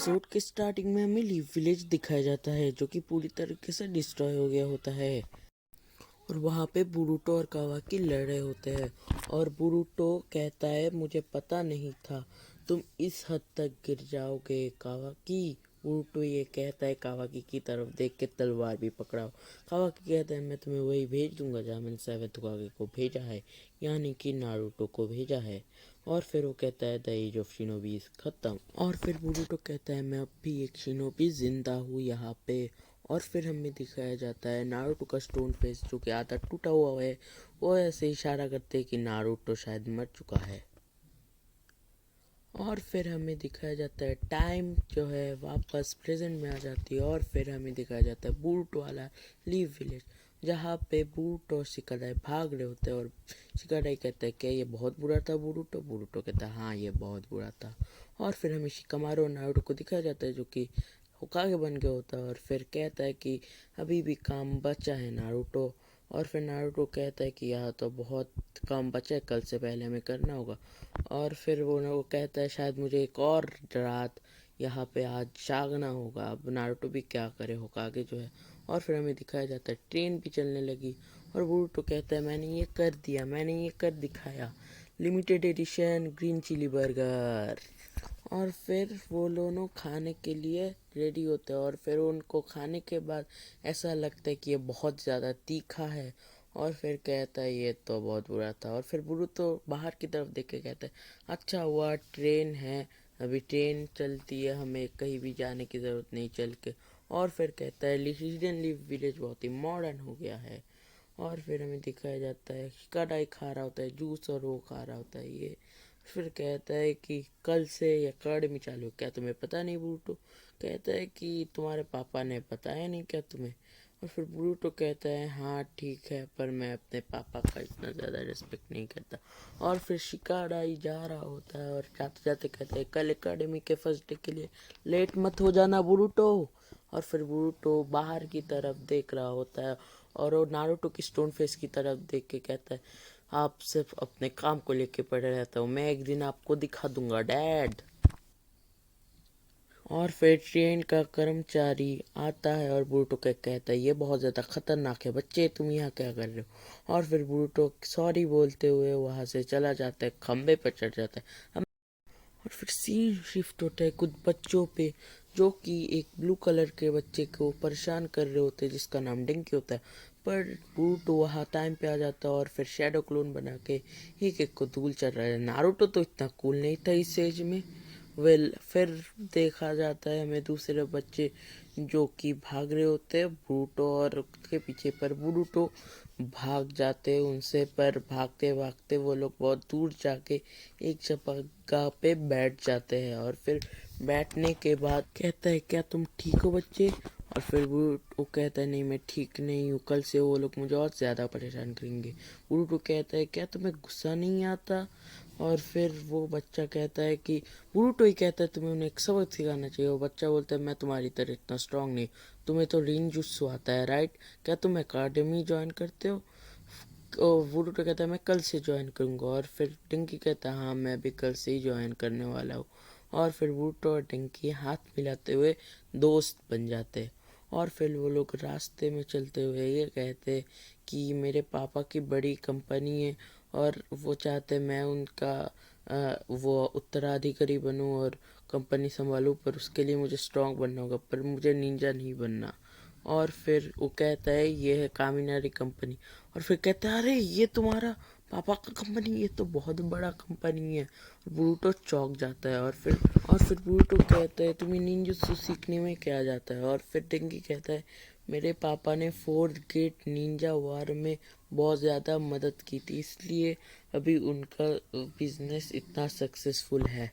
Episode के starting में हमें लीफ विलेज दिखाया जाता है जो कि पूरी तरीके से डिस्ट्रॉय हो गया होता है। और वहाँ पे बुरुटो और कावाकी लड़ रहे होते हैं और बुरुटो कहता है मुझे पता नहीं था तुम इस हद तक गिर जाओगे कावाकी। बुरुटो ये कहता है कावाकी की तरफ देख के तलवार भी पकड़ाओ। कावाकी कहता है मैं तुम्हें वही भेज दूंगा जहाँ मैंने सेवेंथ होकागे को भेजा है, यानी कि नारुतो को भेजा है। और फिर वो कहता है द एज ऑफ शिनोबी खत्म। और फिर बुरुटो कहता है मैं अब भी एक शिनोबी जिंदा हूँ यहाँ पे। और फिर हमें दिखाया जाता है नारुतो का स्टोन फेस जो कि आधा टूटा हुआ है, वो ऐसे इशारा करते हैं कि नारुतो शायद मर चुका है। और फिर हमें दिखाया जाता है टाइम जो है वापस प्रेजेंट में आ जाती है। और फिर हमें दिखाया जाता है बूट वाला लीव विलेज जहाँ पे बूट और शिकाडाई भाग रहे होते हैं। और शिकाडाई कहता है क्या ये बहुत बुरा था बुरुटो? बुरुटो कहता है हाँ ये बहुत बुरा था। और फिर हमें शिकामारू और नारुतो को दिखाया जाता है जो कि होकागे बन गया होता है। और फिर कहता है कि अभी भी काम बचा है नारुतो। और फिर नारुतो कहता है कि यह तो बहुत काम बचा है, कल से पहले हमें करना होगा। और फिर वो कहता है शायद मुझे एक और रात यहाँ पे आज जागना होगा। अब नारुतो भी क्या करे, होकागे जो है। और फिर हमें दिखाया जाता है ट्रेन भी चलने लगी और बोरुटो कहता है मैंने ये कर दिया, मैंने ये कर दिखाया, limited edition green chilli burger. और फिर वो दोनों खाने के लिए रेडी होते हैं और फिर उनको खाने के बाद ऐसा लगता है कि ये बहुत ज़्यादा तीखा है। और फिर कहता है ये तो बहुत बुरा था। और फिर बुरुतो बाहर की तरफ देख के कहता है अच्छा हुआ ट्रेन है, अभी ट्रेन चलती है, हमें कहीं भी जाने की ज़रूरत नहीं चल के। और फिर कहता है हिडन लीफ विलेज बहुत ही मॉडर्न हो गया है। और फिर हमें दिखाया जाता है कढ़ाई खा रहा होता है जूस और वो खा रहा होता है ये। फिर कहता है कि कल से ये अकेडमी चालू, क्या तुम्हें पता नहीं बूटो? कहता है कि तुम्हारे पापा ने बताया नहीं क्या तुम्हें? और फिर ब्रूटो कहता है हाँ ठीक है पर मैं अपने पापा का इतना ज़्यादा रिस्पेक्ट नहीं करता। और फिर शिकाडाई जा रहा होता है और जाते जाते कहता है कल एकेडमी के फर्स्ट डे के लिए लेट मत हो जाना ब्रूटो। और फिर ब्रूटो बाहर की तरफ देख रहा होता है और वो नारुतो की स्टोन फेस की तरफ देख के कहता है आप सिर्फ अपने काम को लेके पड़े रहते हो, मैं एक दिन आपको दिखा दूंगा डैड। और फिर ट्रेन का कर्मचारी आता है और बुरुटो को कहता है ये बहुत ज़्यादा खतरनाक है बच्चे, तुम यहाँ क्या कर रहे हो? और फिर बुरुटो सॉरी बोलते हुए वहाँ से चला जाता है, खम्बे पर चढ़ जाता है। और फिर सीन शिफ्ट होता है कुछ बच्चों पे जो कि एक ब्लू कलर के बच्चे को परेशान कर रहे होते हैं जिसका नाम डिंकी होता है। पर बूटो वहाँ टाइम पे आ जाता है और फिर शैडो क्लोन बना के एक एक को धूल चढ़ रहा है। नारुतो तो इतना कूल नहीं था इस एज में। फिर देखा जाता है हमें दूसरे बच्चे जो कि भाग रहे होते हैं बूटो और उसके पीछे, पर बूटो भाग जाते हैं उनसे। पर भागते भागते वो लोग बहुत दूर जाके एक जगह पे बैठ जाते हैं। और फिर बैठने के बाद कहता है क्या तुम ठीक हो बच्चे? और फिर वो कहता है नहीं मैं ठीक नहीं हूँ, कल से वो लोग मुझे और ज़्यादा परेशान करेंगे। बुरुटो कहता है क्या तुम्हें गुस्सा नहीं आता? और फिर वो बच्चा कहता है कि बुरुटो ही कहता है तुम्हें उन्हें एक सबक सिखाना चाहिए। वो बच्चा बोलता है मैं तुम्हारी तरह इतना स्ट्रांग नहीं, तुम्हें तो रिंजुत्सु आता है राइट, क्या तुम अकाडमी ज्वाइन करते हो? बुरुटो कहता है मैं कल से ज्वाइन करूंगा। और फिर डिंकी कहता है हाँ मैं भी कल से ही ज्वाइन करने वाला हूँ। और फिर बुरुटो और डिंकी हाथ मिलाते हुए दोस्त बन जाते हैं। और फिर वो लोग रास्ते में चलते हुए ये कहते कि मेरे पापा की बड़ी कंपनी है और वो चाहते मैं उनका वो उत्तराधिकारी बनूं और कंपनी संभालूं, पर उसके लिए मुझे स्ट्रांग बनना होगा, पर मुझे निंजा नहीं बनना। और फिर वो कहता है ये है कामिनारी कंपनी। और फिर कहता है अरे ये तुम्हारा पापा का कंपनी, ये तो बहुत बड़ा कंपनी है। ब्रूटो चौंक जाता है। और फिर ब्रूटो कहता है तुम्हें निंजुत्सु सीखने में क्या जाता है? और फिर डेंगी कहता है मेरे पापा ने फोर्थ गेट निंजा वार में बहुत ज़्यादा मदद की थी, इसलिए अभी उनका बिजनेस इतना सक्सेसफुल है।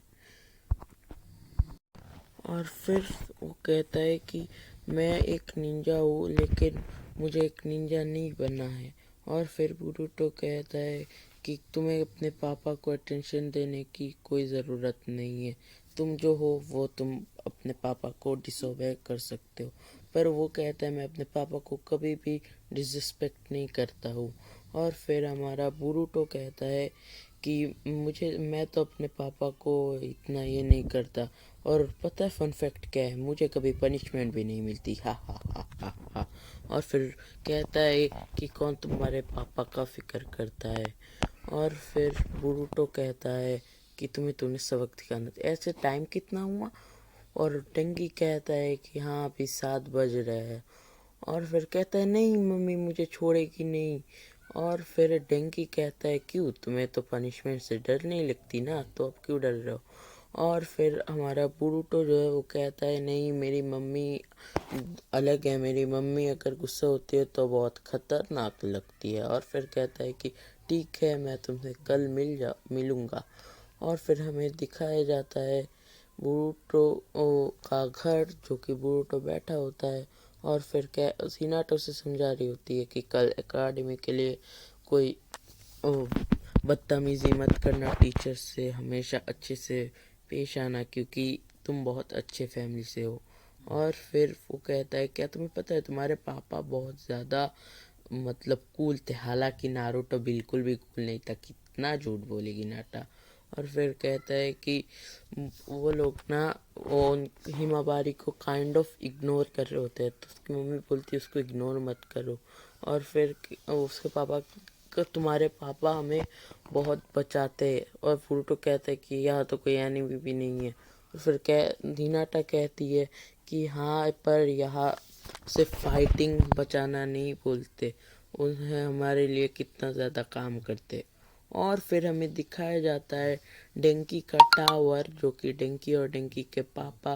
और फिर वो कहता है कि मैं एक निंजा हूँ लेकिन मुझे एक निंजा नहीं बनना है। और फिर बुरुटो कहता है कि तुम्हें अपने पापा को अटेंशन देने की कोई ज़रूरत नहीं है, तुम जो हो वो तुम अपने पापा को डिसोबे कर सकते हो। पर वो कहता है मैं अपने पापा को कभी भी डिसरिस्पेक्ट नहीं करता हूँ। और फिर हमारा बुरुटो कहता है कि मैं तो अपने पापा को इतना ये नहीं करता। और पता है फन फैक्ट क्या है, मुझे कभी पनिशमेंट भी नहीं मिलती। हा हा हा हा हा। और फिर कहता है कि कौन तुम्हारे पापा का फिक्र करता है। और फिर बुरुटो कहता है कि तुम्हें सबक दिखाना था। ऐसे टाइम कितना हुआ? और टेंगी कहता है कि हाँ अभी 7 बज रहे हैं। और फिर कहता है नहीं मम्मी मुझे छोड़ेगी नहीं। और फिर डेंकी कहता है क्यों, तुम्हें तो पनिशमेंट से डर नहीं लगती ना, तो अब क्यों डर रहे हो? और फिर हमारा बुरुटो जो है वो कहता है नहीं मेरी मम्मी अलग है, मेरी मम्मी अगर गुस्सा होती है तो बहुत खतरनाक लगती है। और फिर कहता है कि ठीक है मैं तुमसे कल मिलूंगा। और फिर हमें दिखाया जाता है बुरुटो का घर, जो कि बुरुटो बैठा होता है। और फिर क्या हिनाटो से समझा रही होती है कि कल एकेडमी के लिए कोई ओ, बदतमीजी मत करना, टीचर से हमेशा अच्छे से पेश आना क्योंकि तुम बहुत अच्छे फैमिली से हो। और फिर वो कहता है क्या तुम्हें पता है तुम्हारे पापा बहुत ज़्यादा मतलब कूल थे, हालांकि नारुतो बिल्कुल भी कूल नहीं था। कितना झूठ बोलेगी नाटा। और फिर कहता है कि वो लोग ना वो हिमाबारी को काइंड ऑफ इग्नोर कर रहे होते हैं, तो उसकी मम्मी बोलती है उसको इग्नोर मत करो। और फिर उसके पापा तुम्हारे पापा हमें बहुत बचाते हैं। और फ्रूटो कहता है कि यहाँ तो कोई एनिमी भी नहीं है। और फिर हिनाटा कहती है कि हाँ पर यहाँ सिर्फ फाइटिंग बचाना नहीं बोलते, उन्हें हमारे लिए कितना ज़्यादा काम करते। और फिर हमें दिखाया जाता है डेंकी का टावर, जो कि डेंकी और डेंकी के पापा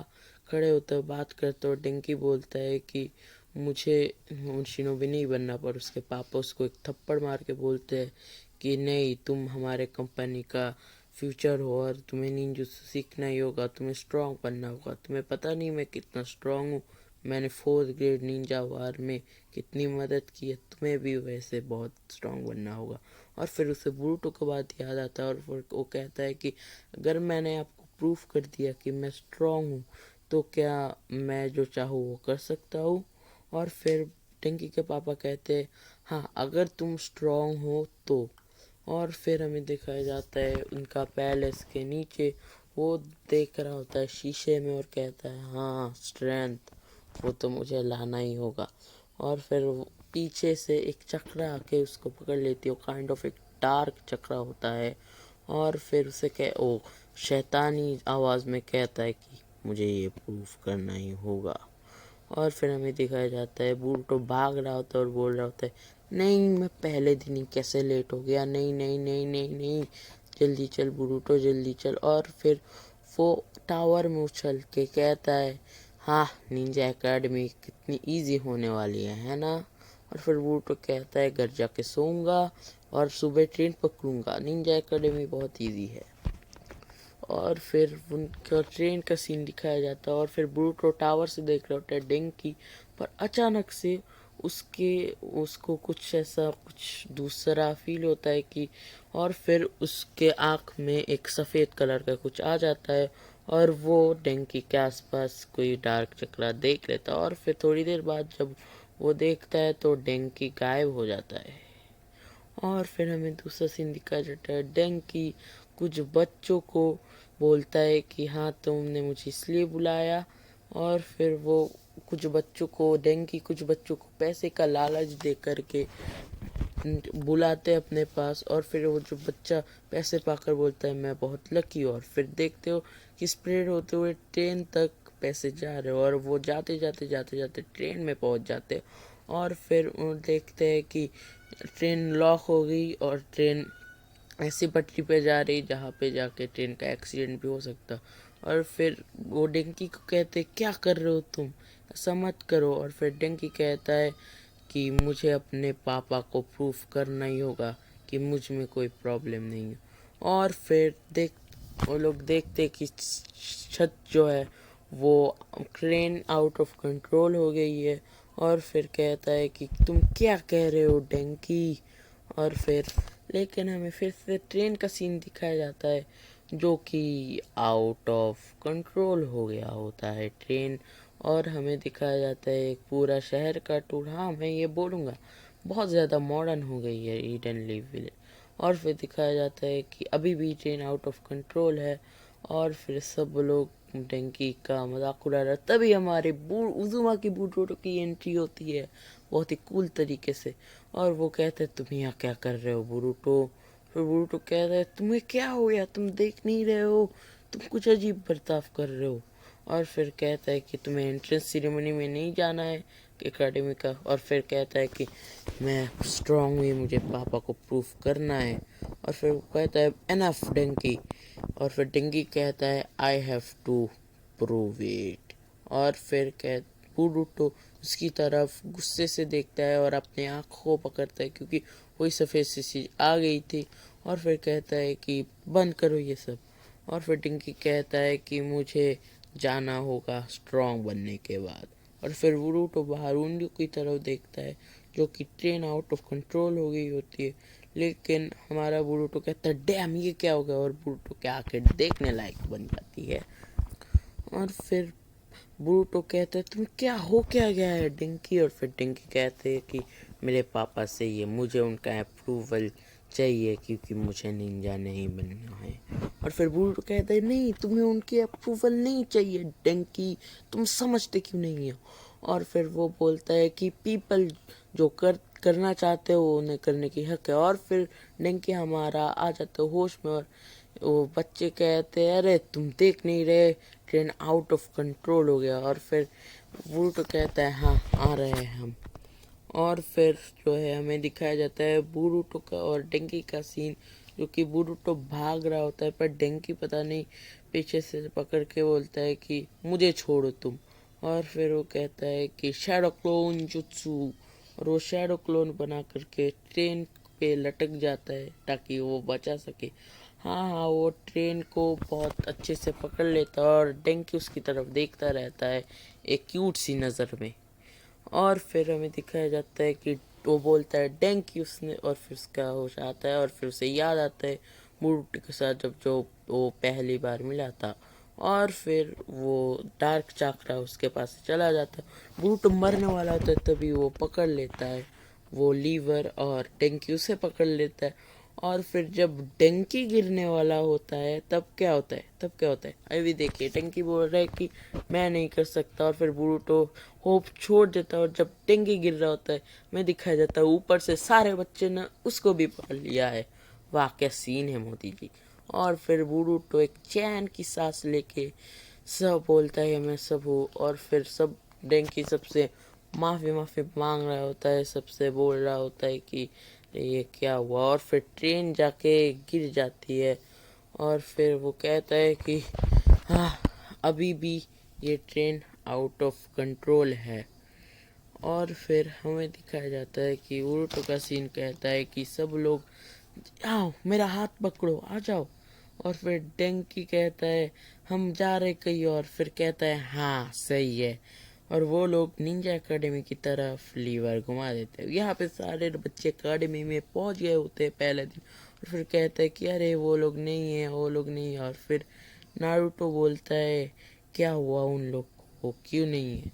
खड़े होते बात करते। और डेंकी बोलता है कि मुझे शिनोबी नहीं बनना, पर उसके पापा उसको एक थप्पड़ मार के बोलते हैं कि नहीं तुम हमारे कंपनी का फ्यूचर हो और तुम्हें निंजुत्सु सीखना ही होगा, तुम्हें स्ट्रांग बनना होगा। तुम्हें पता नहीं मैं कितना स्ट्रांग हूँ, मैंने 4th ग्रेड निंजा वार में कितनी मदद की है, तुम्हें भी वैसे बहुत स्ट्रांग बनना होगा। और फिर उसे बुरुटो का बात याद आता है और फिर वो कहता है कि अगर मैंने आपको प्रूफ कर दिया कि मैं स्ट्रांग हूँ तो क्या मैं जो चाहूँ वो कर सकता हूँ। और फिर टेंकी के पापा कहते हैं हाँ अगर तुम स्ट्रांग हो तो। और फिर हमें दिखाया जाता है उनका पैलेस के नीचे, वो देख रहा होता है शीशे में और कहता है हाँ स्ट्रेंथ वो तो मुझे लाना ही होगा। और फिर पीछे से एक चक्र आके उसको पकड़ लेती है, वो काइंड ऑफ एक डार्क चक्र होता है। और फिर उसे ओ शैतानी आवाज़ में कहता है कि मुझे ये प्रूफ करना ही होगा। और फिर हमें दिखाया जाता है बुरुटो भाग रहा होता है और बोल रहा होता है नहीं मैं पहले दिन ही कैसे लेट हो गया, नहीं नहीं नहीं नहीं नहीं, जल्दी चल बुरुटो जल्दी चल। और फिर वो टावर में उछल के कहता है हाँ निंजा एकेडमी कितनी इजी होने वाली है ना। और फिर बुरुटो कहता है घर जाके सोऊंगा और सुबह ट्रेन पकड़ूंगा, निंजा एकेडमी बहुत इजी है। और फिर उनका ट्रेन का सीन दिखाया जाता है और फिर ब्रूटो टावर से देख रहा होता है डेंकी, पर अचानक से उसको कुछ ऐसा कुछ दूसरा फील होता है कि और फिर उसके आँख में एक सफ़ेद कलर का कुछ आ जाता है और वो डेंकी के आसपास कोई डार्क चक्रा देख लेता है। और फिर थोड़ी देर बाद जब वो देखता है तो डेंकी गायब हो जाता है। और फिर हमें दूसरा सीन दिखाया जाता है डेंकी कुछ बच्चों को बोलता है कि हाँ तुमने मुझे इसलिए बुलाया। और फिर वो डेंकी कुछ बच्चों को पैसे का लालच दे करके बुलाते अपने पास। और फिर वो जो बच्चा पैसे पाकर बोलता है मैं बहुत लकी हूँ। और फिर देखते हो कि स्प्रेड होते हुए ट्रेन तक पैसे जा रहे हो और वो जाते जाते जाते जाते ट्रेन में पहुंच जाते। और फिर देखते हैं कि ट्रेन लॉक हो गई और ट्रेन ऐसी पटरी पे जा रही जहाँ पे जाके ट्रेन का एक्सीडेंट भी हो सकता। और फिर वो डेंकी को कहते क्या कर रहे हो तुम, ऐसा मत करो। और फिर डेंकी कहता है कि मुझे अपने पापा को प्रूफ करना ही होगा कि मुझ में कोई प्रॉब्लम नहीं है। और फिर वो लोग देखते कि छत जो है वो ट्रेन आउट ऑफ कंट्रोल हो गई है। और फिर कहता है कि तुम क्या कह रहे हो डेंकी। और फिर लेकिन हमें फिर से ट्रेन का सीन दिखाया जाता है जो कि आउट ऑफ कंट्रोल हो गया होता है ट्रेन। और हमें दिखाया जाता है एक पूरा शहर का टूर। हाँ मैं ये बोलूँगा बहुत ज़्यादा मॉडर्न हो गई है ईडन लीव विलेज। और फिर दिखाया जाता है कि अभी भी ट्रेन आउट ऑफ कंट्रोल है और फिर सब लोग डेंकी का मजाक उड़ा रहा। तभी हमारे उजुमा की बूटोटो की एंट्री होती है बहुत ही कूल तरीके से, और वो कहते हैं तुम यहाँ क्या कर रहे हो बुरुटो। फिर बुरुटो कहता है तुम्हें क्या हो गया, तुम देख नहीं रहे हो, तुम कुछ अजीब बर्ताव कर रहे हो। और फिर कहता है कि तुम्हें एंट्रेंस सेरेमनी में नहीं जाना है एकेडमी का। और फिर कहता है कि मैं स्ट्रांग हुई, मुझे पापा को प्रूफ करना है। और फिर वो कहता है एनफ डेंकी। और फिर डेंकी कहता है I have to prove it. और फिर कह बुरुटो उसकी तरफ गुस्से से देखता है और अपने आँखों को पकड़ता है क्योंकि वही सफ़ेद सी चीज़ आ गई थी। और फिर कहता है कि बंद करो ये सब। और फिर डिंकी कहता है कि मुझे जाना होगा स्ट्रांग बनने के बाद। और फिर बुरुटो बाहर उंडियो की तरफ देखता है जो कि ट्रेन आउट ऑफ कंट्रोल हो गई होती है, लेकिन हमारा बुरुटो कहता है डैम ये क्या हो गया, और बुरुटो के आंखें देखने लायक बन जाती है। और फिर बुरुटो कहते हैं तुम क्या गया है डिंकी। और फिर डिंकी कहते हैं कि मेरे पापा से ये मुझे उनका अप्रूवल चाहिए क्योंकि मुझे निंजा नहीं बनना है। और फिर बुरुटो कहते हैं नहीं तुम्हें उनकी अप्रूवल नहीं चाहिए डिंकी, तुम समझते क्यों नहीं हो। और फिर वो बोलता है कि पीपल जो करना चाहते हो उन्हें करने की हक है। और फिर डिंकी हमारा आ जाता है होश में, और वो बच्चे कहते हैं अरे तुम देख नहीं रहे ट्रेन आउट ऑफ कंट्रोल हो गया। और फिर बुरुटो कहता है हाँ आ रहे हैं हम। और फिर जो है हमें दिखाया जाता है बुरुटो का और डेंकी का सीन, जो कि बुरुटो भाग रहा होता है पर डेंकी पता नहीं पीछे से पकड़ के बोलता है कि मुझे छोड़ो तुम। और फिर वो कहता है कि शैडो क्लोन जुत्सु, और वो शैडो क्लोन बना करके ट्रेन पे लटक जाता है ताकि वो बचा सके। हाँ वो ट्रेन को बहुत अच्छे से पकड़ लेता है और डेंकी उसकी तरफ देखता रहता है एक क्यूट सी नज़र में। और फिर हमें दिखाया जाता है कि वो बोलता है डेंकी उसने, और फिर उसका होश आता है और फिर उसे याद आता है बुरुटो के साथ जब जो वो पहली बार मिला था। और फिर वो डार्क चाकरा उसके पास से चला जाता है, बुरुटो मरने वाला होता है तभी वो पकड़ लेता है वो लीवर और डेंकी उसे पकड़ लेता है। और फिर जब डंकी गिरने वाला होता है तब क्या होता है अभी देखिए डंकी बोल रहा है कि मैं नहीं कर सकता, और फिर बुरुटो होप छोड़ देता है। और जब डंकी गिर रहा होता है मैं दिखाया जाता है ऊपर से सारे बच्चे ने उसको भी पकड़ लिया है। वाह क्या सीन है मोदी जी। और फिर बुरुटो एक चैन की सांस लेके सब बोलता है मैं सब हूँ। और फिर सब डंकी सबसे माफ़ी मांग रहा होता है, सबसे बोल रहा होता है कि ये क्या हुआ। और फिर ट्रेन जाके गिर जाती है और फिर वो कहता है कि हाँ अभी भी ये ट्रेन आउट ऑफ कंट्रोल है। और फिर हमें दिखाया जाता है कि उरुटो का सीन कहता है कि सब लोग आओ मेरा हाथ पकड़ो आ जाओ। और फिर डेंकी कहता है हम जा रहे कहीं और, फिर कहता है हाँ सही है। और वो लोग निंजा एकेडमी की तरफ लीवर घुमा देते हैं। यहाँ पे सारे बच्चे एकेडमी में पहुंच गए होते हैं पहले दिन। और फिर कहता है कि अरे वो लोग नहीं है वो लोग नहीं है। और फिर नारुतो बोलता है क्या हुआ उन लोग को क्यों नहीं है।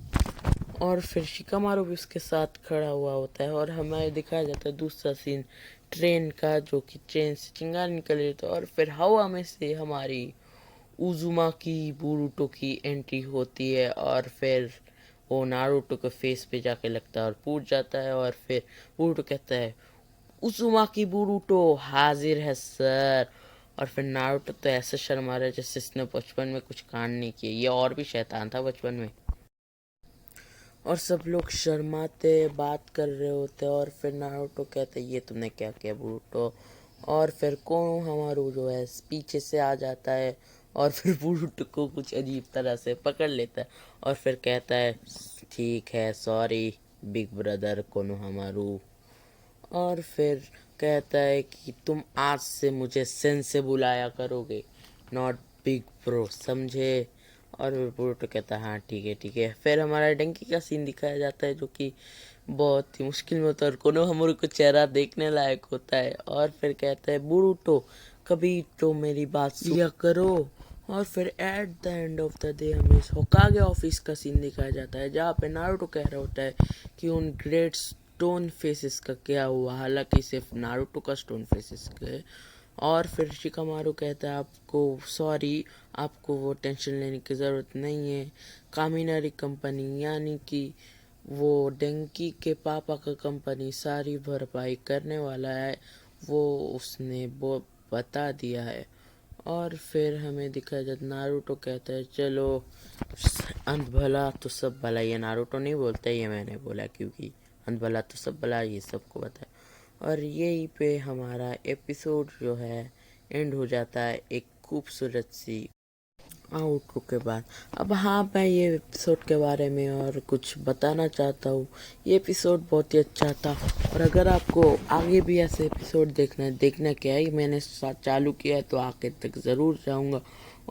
और फिर शिकामारू भी उसके साथ खड़ा हुआ होता है। और हमें दिखाया जाता है दूसरा सीन ट्रेन का, जो कि ट्रेन से चिंगारी निकल रही थी और फिर हवा में से हमारी उजुमा की बुरुटो की एंट्री होती है। और फिर वो नारुतो के फेस पे जाके लगता है और फूट जाता है। और फिर बुरुटो कहता है उजुमा की बुरुटो हाजिर है सर। और फिर नारुतो तो ऐसे शर्मा रहा है जैसे इसने बचपन में कुछ कांड नहीं किए, ये और भी शैतान था बचपन में। और सब लोग शर्माते बात कर रहे होते हैं। और फिर नारुतो कहते ये तुमने क्या किया बुरुटो। और फिर कोनोहामारू जो है पीछे से आ जाता है और फिर बुरुटो को कुछ अजीब तरह से पकड़ लेता है और फिर कहता है ठीक है सॉरी बिग ब्रदर कोनोहामारू। और फिर कहता है कि तुम आज से मुझे सेन से बुलाया करोगे, नॉट बिग ब्रो, समझे। और फिर बुरुटो कहता है हाँ ठीक है। फिर हमारा डंकी का सीन दिखाया जाता है जो कि बहुत ही मुश्किल में होता है और कोनोहामारू को चेहरा देखने लायक होता है। और फिर कहता है बुरुटो कभी तो मेरी बात सुन करो। और फिर at the end of the day हमें होकागे ऑफिस का सीन दिखाया जाता है जहाँ पे नारुतो कह रहा होता है कि उन ग्रेट्स स्टोन फेसेस का क्या हुआ, हालांकि सिर्फ नारुतो का स्टोन फेसेस गए। और फिर शिकामारू कहता है आपको सॉरी, आपको वो टेंशन लेने की ज़रूरत नहीं है। कामिनारी कंपनी यानी कि वो डेंकी के पापा का कंपनी सारी भरपाई करने वाला है, वो उसने वो बता दिया है। और फिर हमें दिखाया जाता नारुतो कहता है चलो अंत भला तो सब भला। ये नारुतो नहीं बोलता, ये मैंने बोला क्योंकि अंत भला तो सब भला ये सबको पता है। और यहीं पे हमारा एपिसोड जो है एंड हो जाता है एक खूबसूरत सी आउटरो के बाद। अब हाँ, मैं ये एपिसोड के बारे में और कुछ बताना चाहता हूँ। ये एपिसोड बहुत ही अच्छा था और अगर आपको आगे भी ऐसे एपिसोड देखना क्या है, मैंने चालू किया है तो आगे तक ज़रूर जाऊँगा।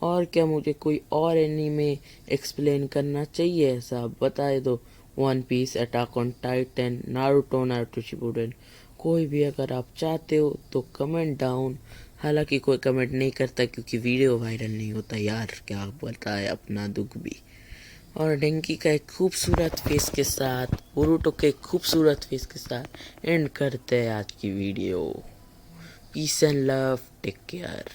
और क्या मुझे कोई और एनीमे एक्सप्लेन करना चाहिए ऐसा बताए दो। One Piece, Attack on Titan, Naruto, Naruto Shippuden, कोई भी अगर आप चाहते हो तो कमेंट डाउन। हालांकि कोई कमेंट नहीं करता क्योंकि वीडियो वायरल नहीं होता यार, क्या बताए अपना दुख भी। और डेंकी का एक खूबसूरत फेस के साथ, बोरुटो के खूबसूरत फेस के साथ एंड करते हैं आज की video. Peace and love, take care.